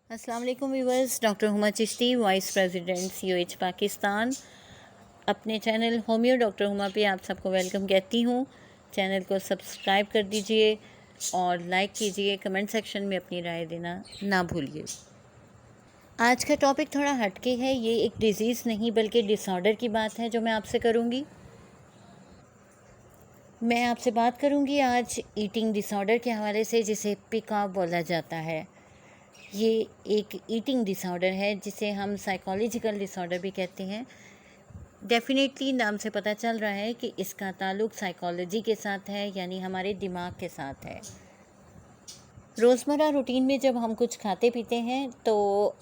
अस्सलाम वालेकुम viewers, doctor Huma Chishti, vice president COH Pakistan. अपने चैनल होमियो डॉक्टर हुमा पे आप सबको वेलकम कहती हूँ। चैनल को सब्सक्राइब कर दीजिए और लाइक कीजिए, कमेंट सेक्शन में अपनी राय देना ना भूलिए। आज का टॉपिक थोड़ा हटके है, ये एक डिज़ीज़ नहीं बल्कि डिसऑर्डर की बात है जो मैं आपसे करूँगी। मैं आपसे बात करूँगी आज ईटिंग डिसऑर्डर के हवाले से, जिसे पिकअप बोला जाता है। ये एक ईटिंग डिसऑर्डर है जिसे हम साइकोलॉजिकल डिसऑर्डर भी कहते हैं। डेफिनेटली नाम से पता चल रहा है कि इसका ताल्लुक साइकोलॉजी के साथ है, यानी हमारे दिमाग के साथ है। रोज़मर्रा रूटीन में जब हम कुछ खाते पीते हैं तो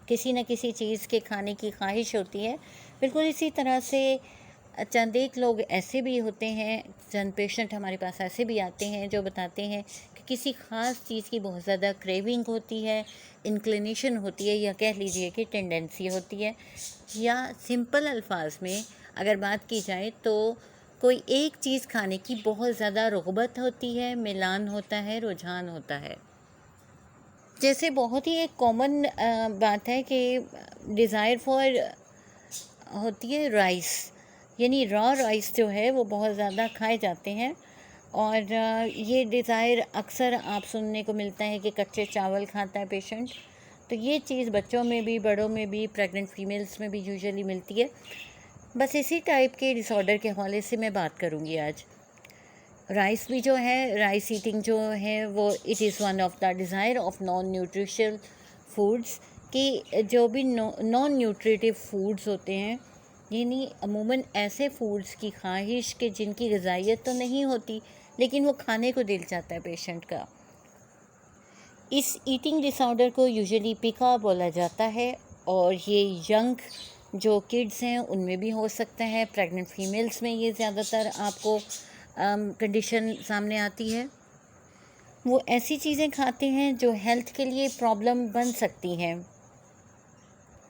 किसी न किसी चीज़ के खाने की ख्वाहिश होती है। बिल्कुल इसी तरह से चंद एक लोग ऐसे भी होते हैं, चंद पेशेंट हमारे पास ऐसे भी आते हैं जो बताते हैं कि किसी ख़ास चीज़ की बहुत ज़्यादा क्रेविंग होती है, इंक्लिनेशन होती है, या कह लीजिए कि टेंडेंसी होती है। या सिंपल अल्फाज में अगर बात की जाए तो कोई एक चीज़ खाने की बहुत ज़्यादा रग़बत होती है, मिलान होता है, रुझान होता है। जैसे बहुत ही एक कॉमन बात है कि डिज़ायर फॉर होती है राइस, यानी रॉ राइस जो है वो बहुत ज़्यादा खाए जाते हैं। और ये डिज़ायर अक्सर आप सुनने को मिलता है कि कच्चे चावल खाता है पेशेंट। तो ये चीज़ बच्चों में भी, बड़ों में भी, प्रेग्नेंट फीमेल्स में भी यूजुअली मिलती है। बस इसी टाइप के डिसऑर्डर के हवाले से मैं बात करूँगी आज। राइस भी जो है, राइस ईटिंग जो है वो it is one of the desire of non nutritional foods, कि जो भी नॉन न्यूट्रिटिव फूड्स होते हैं, यानी अमूमन ऐसे फूड्स की ख्वाहिश कि जिनकी ग़िज़ाइयत तो नहीं होती लेकिन वो खाने को दिल चाहता है पेशेंट का। इस ईटिंग डिसऑर्डर को यूजुअली पिका बोला जाता है और ये यंग जो किड्स हैं उनमें भी हो सकता है। प्रेग्नेंट फीमेल्स में ये ज़्यादातर आपको कंडीशन सामने आती है। वो ऐसी चीज़ें खाते हैं जो हेल्थ के लिए प्रॉब्लम बन सकती हैं।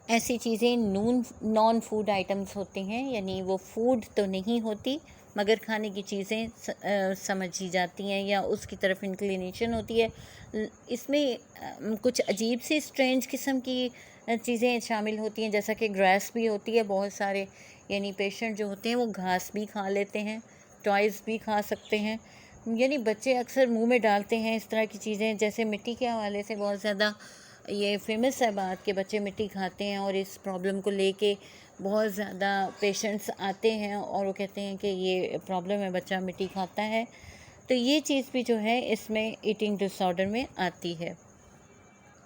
ऐसी चीज़ें नॉन फूड आइटम्स होते हैं, यानी वो फूड तो नहीं होती मगर खाने की चीज़ें समझी जाती हैं या उसकी तरफ इंक्लिनेशन होती है। इसमें कुछ अजीब सी स्ट्रेंज किस्म की चीज़ें शामिल होती हैं, जैसा कि ग्रास भी होती है। बहुत सारे यानी पेशेंट जो होते हैं वो घास भी खा लेते हैं, टॉयज़ भी खा सकते हैं। यानी बच्चे अक्सर मुंह में डालते हैं इस तरह की चीज़ें। जैसे मिट्टी के हवाले से बहुत ज़्यादा ये फेमस है बात कि बच्चे मिट्टी खाते हैं, और इस प्रॉब्लम को लेके बहुत ज़्यादा पेशेंट्स आते हैं और वो कहते हैं कि ये प्रॉब्लम है, बच्चा मिट्टी खाता है। तो ये चीज़ भी जो है इसमें ईटिंग डिसऑर्डर में आती है।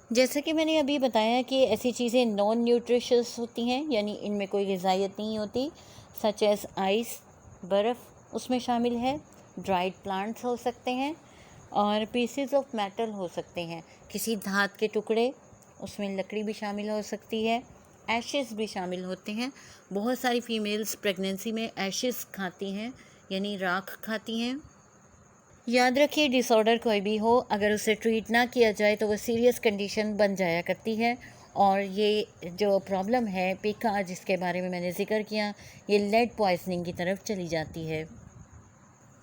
जैसा कि मैंने अभी बताया कि ऐसी चीज़ें नॉन न्यूट्रिशियस होती हैं, यानी इनमें कोई ग़िज़ाइयत नहीं होती, सच एज़ आइस, बर्फ़ उसमें शामिल है, ड्राइड प्लांट्स हो सकते हैं, और पीसेस ऑफ मेटल हो सकते हैं, किसी धात के टुकड़े, उसमें लकड़ी भी शामिल हो सकती है, एशेस भी शामिल होते हैं। बहुत सारी फ़ीमेल्स प्रेगनेंसी में एशेस खाती हैं, यानी राख खाती हैं। याद रखिए, डिसऑर्डर कोई भी हो, अगर उसे ट्रीट ना किया जाए तो वो सीरियस कंडीशन बन जाया करती है। और ये जो प्रॉब्लम है पिका, जिसके बारे में मैंने ज़िक्र किया, ये लेड पॉइजनिंग की तरफ चली जाती है।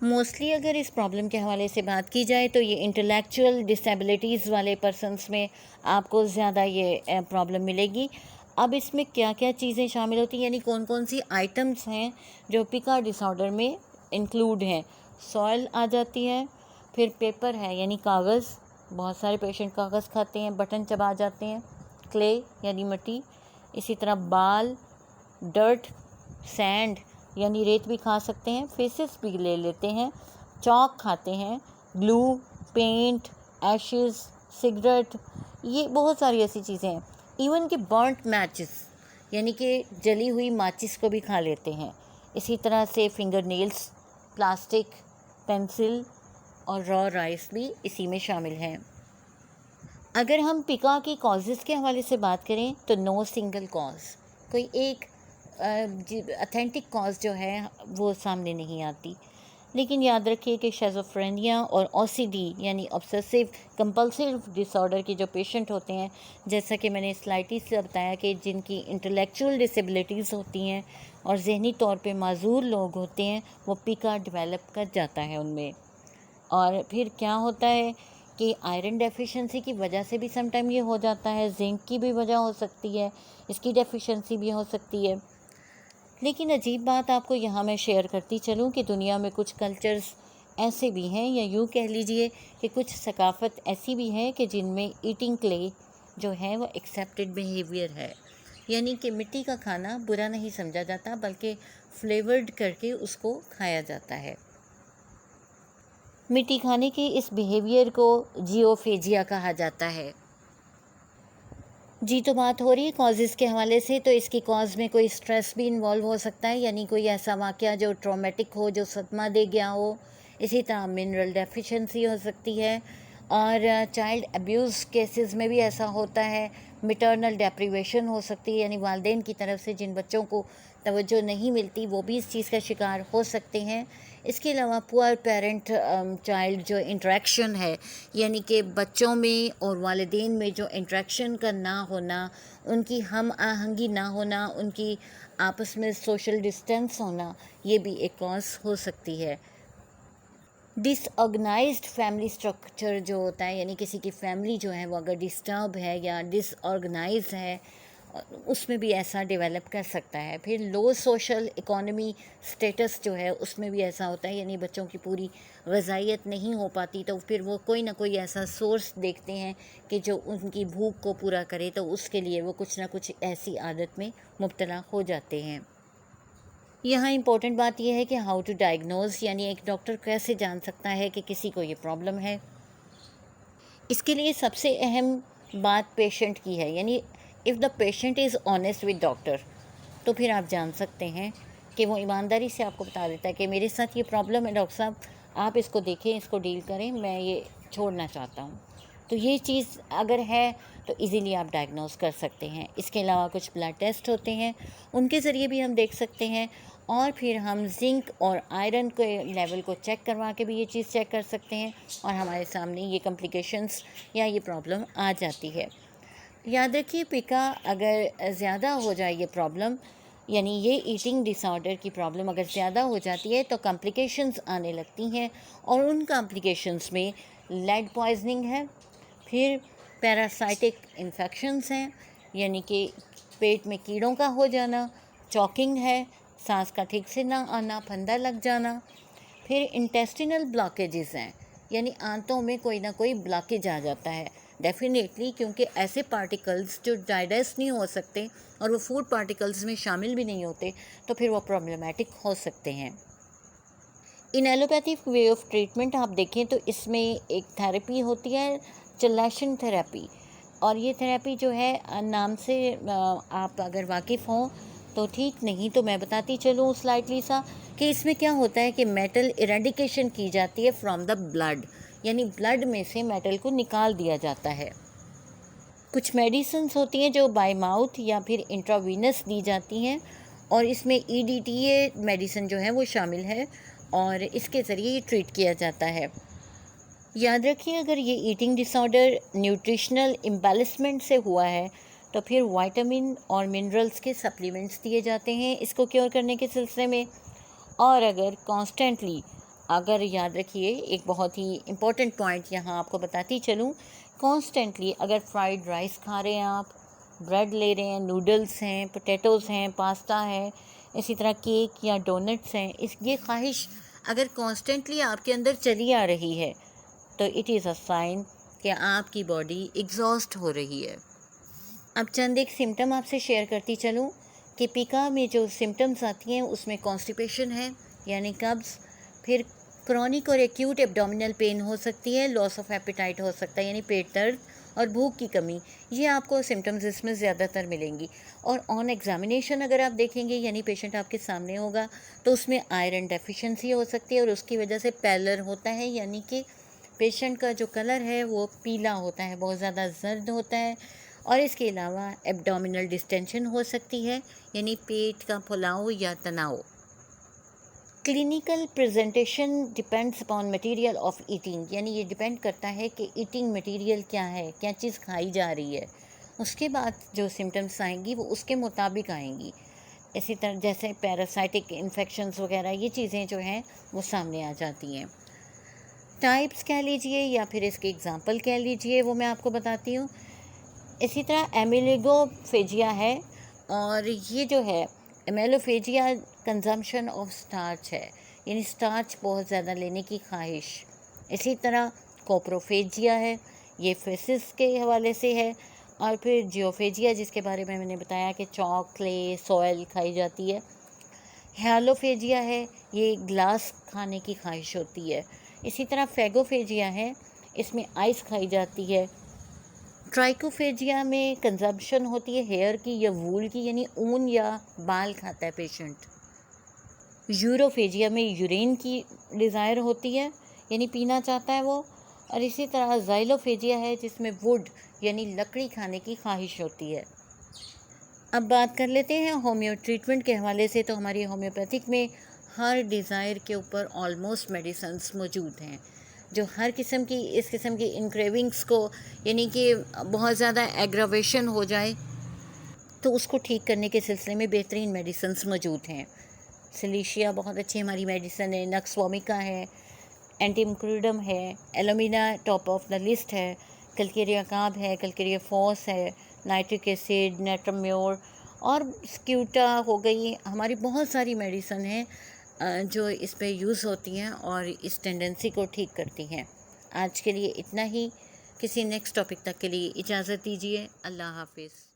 मोस्टली अगर इस प्रॉब्लम के हवाले से बात की जाए तो ये इंटेलेक्चुअल डिसेबिलिटीज़ वाले पर्सनस में आपको ज़्यादा ये प्रॉब्लम मिलेगी। अब इसमें क्या क्या चीज़ें शामिल होती हैं, यानी कौन कौन सी आइटम्स हैं जो पिका डिसऑर्डर में इंक्लूड हैं। सॉइल आ जाती है, फिर पेपर है यानी कागज़, बहुत सारे पेशेंट कागज़ खाते हैं, बटन चबा जाते हैं। क्ले यानी मिट्टी, इसी तरह बाल, डर्ट, सैंड यानी रेत भी खा सकते हैं, फेसेस भी ले लेते हैं, चॉक खाते हैं, ग्लू, पेंट, एशेस, सिगरेट, ये बहुत सारी ऐसी चीज़ें हैं। इवन कि बर्नट मैचेस यानी कि जली हुई माचिस को भी खा लेते हैं। इसी तरह से फिंगर नेल्स, प्लास्टिक, पेंसिल और रॉ राइस भी इसी में शामिल हैं। अगर हम पिका की कॉजेज़ के हवाले से बात करें तो नो सिंगल कॉज, कोई एक अथेंटिक कॉज जो है वो सामने नहीं आती। लेकिन याद रखिए कि शिज़ोफ्रेनिया और OCD यानी ऑब्सेसिव कंपल्सिव डिसऑर्डर के जो पेशेंट होते हैं, जैसा कि मैंने स्लाइडली से बताया कि जिनकी इंटेलेक्चुअल डिसेबिलिटीज़ होती हैं और जहनी तौर पे माजूर लोग होते हैं, वो पिका डेवलप कर जाता है उनमें। और फिर क्या होता है कि आयरन डेफिशिएंसी की वजह से भी समटाइम ये हो जाता है, जिंक की भी वजह हो सकती है, इसकी डेफिशिएंसी भी हो सकती है। लेकिन अजीब बात आपको यहाँ मैं शेयर करती चलूँ कि दुनिया में कुछ कल्चर्स ऐसे भी हैं, या यूँ कह लीजिए कि कुछ सकाफ़त ऐसी भी है कि जिनमें ईटिंग क्ले जो है वो एक्सेप्टेड बिहेवियर है, यानी कि मिट्टी का खाना बुरा नहीं समझा जाता बल्कि फ्लेवर्ड करके उसको खाया जाता है। मिट्टी खाने के इस बिहेवियर को जियोफेजिया कहा जाता है। जी, तो बात हो रही है कॉजेज़ के हवाले से, तो इसकी कॉज में कोई स्ट्रेस भी इन्वॉल्व हो सकता है, यानी कोई ऐसा वाक़या जो ट्रॉमेटिक हो, जो सदमा दे गया हो। इसी तरह मिनरल डेफिशिएंसी हो सकती है, और चाइल्ड अब्यूज़ केसेस में भी ऐसा होता है। मैटरनल डेप्रिवेशन हो सकती है, यानी वालिदैन की तरफ से जिन बच्चों को तवज्जो नहीं मिलती वो भी इस चीज़ का शिकार हो सकते हैं। इसके अलावा पुअर पेरेंट चाइल्ड जो इंटरेक्शन है, यानी कि बच्चों में और वालिदैन में जो इंटरेक्शन का ना होना, उनकी हम आहंगी ना होना, उनकी आपस में सोशल डिस्टेंस होना, ये भी एक कॉज हो सकती है। डिसऑर्गेनाइज्ड फैमिली स्ट्रक्चर जो होता है, यानी किसी की फैमिली जो है वो अगर डिस्टर्ब है या डिसऑर्गेनाइज है, उसमें भी ऐसा डेवलप कर सकता है। फिर लो सोशल इकोनॉमी स्टेटस जो है उसमें भी ऐसा होता है, यानी बच्चों की पूरी ग़िज़ाइयत नहीं हो पाती, तो फिर वो कोई ना कोई ऐसा सोर्स देखते हैं कि जो उनकी भूख को पूरा करे, तो उसके लिए वो कुछ ना कुछ ऐसी आदत में मुब्तला हो जाते हैं। यहाँ इम्पोर्टेंट बात यह है कि हाउ टू डायग्नोज, यानी एक डॉक्टर कैसे जान सकता है कि किसी को ये प्रॉब्लम है। इसके लिए सबसे अहम बात पेशेंट की है, यानी if the patient is honest with doctor, तो फिर आप जान सकते हैं कि वो ईमानदारी से आपको बता देता है कि मेरे साथ ये प्रॉब्लम है डॉक्टर साहब, आप इसको देखें, इसको डील करें, मैं ये छोड़ना चाहता हूँ। तो ये चीज़ अगर है तो इजीली आप डायग्नोस कर सकते हैं। इसके अलावा कुछ ब्लड टेस्ट होते हैं, उनके ज़रिए भी हम देख सकते हैं, और फिर हम जिंक और आयरन के लेवल को चेक करवा के भी ये चीज़ चेक कर सकते हैं, और हमारे सामने ये कॉम्प्लिकेशंस या ये प्रॉब्लम आ जाती है। याद रखिए, पिका अगर ज़्यादा हो जाए ये प्रॉब्लम, यानी ये ईटिंग डिसऑर्डर की प्रॉब्लम अगर ज़्यादा हो जाती है तो कॉम्प्लिकेशंस आने लगती हैं, और उन कॉम्प्लिकेशंस में लेड पॉइजनिंग है, फिर पैरासाइटिक इन्फेक्शंस हैं, यानी कि पेट में कीड़ों का हो जाना, चॉकिंग है, सांस का ठीक से ना आना, फंदा लग जाना, फिर इंटेस्टिनल ब्लॉकेजेस हैं, यानी आंतों में कोई ना कोई ब्लॉकेज आ जाता है डेफिनेटली, क्योंकि ऐसे पार्टिकल्स जो डाइजेस्ट नहीं हो सकते और वो फूड पार्टिकल्स में शामिल भी नहीं होते, तो फिर वो प्रॉब्लमेटिक हो सकते हैं। इन एलोपैथिक वे ऑफ ट्रीटमेंट आप देखें तो इसमें एक थेरेपी होती है, चेलेशन थेरेपी, और ये थेरेपी जो है नाम से आप अगर वाकिफ़ हों तो ठीक, नहीं तो मैं बताती चलूँ स्लाइटली सा कि इसमें क्या होता है कि मेटल इरेडिकेशन की जाती है फ्रॉम द ब्लड, यानी ब्लड में से मेटल को निकाल दिया जाता है। कुछ मेडिसिन्स होती हैं जो बाय माउथ या फिर इंट्रावीनस दी जाती हैं, और इसमें EDTA मेडिसिन जो है वो शामिल है, और इसके ज़रिए ये ट्रीट किया जाता है। याद रखिए, अगर ये ईटिंग डिसऑर्डर न्यूट्रिशनल इम्बैलेंसमेंट से हुआ है तो फिर विटामिन और मिनरल्स के सप्लीमेंट्स दिए जाते हैं इसको क्योर करने के सिलसिले में। और अगर कॉन्स्टेंटली, अगर याद रखिए एक बहुत ही इम्पोर्टेंट पॉइंट यहाँ आपको बताती चलूँ, कॉन्स्टेंटली अगर फ्राइड राइस खा रहे हैं, आप ब्रेड ले रहे हैं, नूडल्स हैं, पोटैटोज़ हैं, पास्ता है, इसी तरह केक या डोनट्स हैं, ये ख्वाहिश अगर कॉन्स्टेंटली आपके अंदर चली आ रही है तो इट इज़ अ साइन कि आपकी बॉडी एग्जॉस्ट हो रही है। अब चंद एक सिम्टम आपसे शेयर करती चलूँ कि पिका में जो सिम्टम्स आती हैं उसमें कॉन्स्टिपेशन है, यानी कब्ज़, फिर क्रॉनिक और एक्यूट एब्डोमिनल पेन हो सकती है, लॉस ऑफ एपेटाइट हो सकता है, यानी पेट दर्द और भूख की कमी, ये आपको सिम्टम्स इसमें ज़्यादातर मिलेंगी। और ऑन एग्जामिनेशन अगर आप देखेंगे, यानी पेशेंट आपके सामने होगा, तो उसमें आयरन डेफिशिएंसी हो सकती है, और उसकी वजह से पैलर होता है, यानी कि पेशेंट का जो कलर है वो पीला होता है, बहुत ज़्यादा जर्द होता है। और इसके अलावा एब्डोमिनल डिस्टेंशन हो सकती है, यानी पेट का फुलाव या तनाव। Clinical presentation depends upon material of eating, यानी ये डिपेंड करता है कि ईटिंग मटेरियल क्या है, क्या चीज़ खाई जा रही है, उसके बाद जो सिम्टम्स आएंगी वो उसके मुताबिक आएंगी। इसी तरह जैसे पैरासाइटिक इन्फेक्शंस वगैरह, ये चीज़ें जो हैं वो सामने आ जाती हैं। टाइप्स कह लीजिए या फिर इसके एग्ज़ाम्पल कह लीजिए, वो मैं आपको बताती हूँ। इसी तरह एमिलिगोफेजिया है, और ये जो है एमेलोफेजिया कंजम्पशन ऑफ स्टार्च है, यानी स्टार्च बहुत ज़्यादा लेने की ख्वाहिश। इसी तरह कोप्रोफेजिया है, ये फेसिस के हवाले से है। और फिर जियोफेजिया, जिसके बारे में मैंने बताया कि चॉक, क्ले, सॉयल खाई जाती है। हैलोफेजिया है, ये ग्लास खाने की ख्वाहिश होती है। इसी तरह फैगोफेजिया है, इसमें आइस खाई जाती है। ट्राइकोफेजिया में कंजम्पशन होती है हेयर की या वूल की, यानी ऊन या बाल खाता है पेशेंट। यूरोफेजिया में यूरिन की डिज़ायर होती है, यानी पीना चाहता है वो। और इसी तरह ज़ाइलोफेजिया है, जिसमें वुड यानी लकड़ी खाने की ख्वाहिश होती है। अब बात कर लेते हैं होम्यो ट्रीटमेंट के हवाले से। तो हमारी होम्योपैथिक में हर डिज़ायर के ऊपर ऑलमोस्ट मेडिसिन्स मौजूद हैं, जो हर किस्म की, इस किस्म की इनक्रेविंग्स को, यानी कि बहुत ज़्यादा एग्रावेशन हो जाए तो उसको ठीक करने के सिलसिले में बेहतरीन मेडिसिन्स मौजूद हैं। सिलीशिया बहुत अच्छी हमारी मेडिसन है, नक्स वोमिका है, एंटीमुक्रिडम है, alumina top of the list है, कलकेरिया काब है, कलकेरिया फॉस है, नाइट्रिक एसिड, नेट्रम्योर और स्क्यूटा हो गई। हमारी बहुत सारी मेडिसन हैं जो इस पे यूज़ होती हैं और इस टेंडेंसी को ठीक करती हैं। आज के लिए इतना ही। किसी नेक्स्ट टॉपिक तक के लिए इजाज़त दीजिए। अल्लाह हाफिज़।